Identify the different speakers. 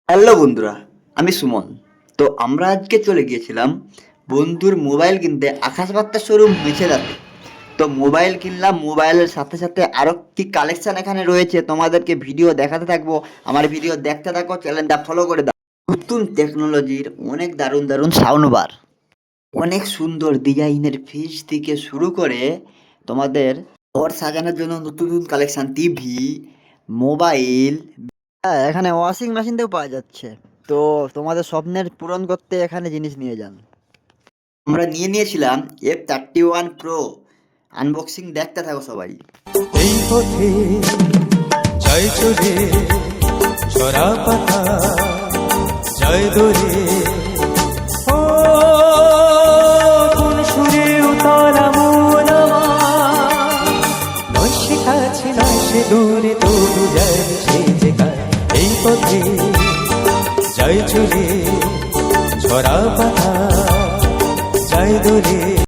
Speaker 1: Hello বন্ধুরা, আমি সুমন। তো আমরা আজকে চলে গিয়েছিলাম বন্ধুর মোবাইল কিনতে আকাশবার্তা শোরুম মেছেদাতে। তো মোবাইল কিনলাম, মোবাইলের সাথে সাথে আরও কি কালেকশন এখানে রয়েছে তোমাদেরকে ভিডিও দেখাতে থাকবো। আমার ভিডিও দেখতে থাকো, চ্যানেলটা ফলো করে দাও। নতুন টেকনোলজির অনেক দারুণ দারুণ সাউন্ড বার, অনেক সুন্দর ডিজাইনের ফ্রিজ থেকে শুরু করে তোমাদের ঘর সাজানোর জন্য নতুন নতুন কালেকশন, টিভি, মোবাইল। হ্যাঁ, এখানে ওয়াশিং মেশিনটাও পাওয়া যাচ্ছে। তো তোমাদের স্বপ্নের পূরণ করতে এখানে জিনিস নিয়ে যান। আমরা নিয়ে নিয়েছিলাম F31 Pro। আনবক্সিং দেখতে থাকো সবাই।
Speaker 2: এই পথে জয় চলে ঝরা পাতা জয় দোলে ও কোন সুরে উতলা মন নয় সে কাছে নয় সে দূরে তবু যায় সে যে গায়। এই পথে জয় চলে ঝরা পাতা জয় দোলে।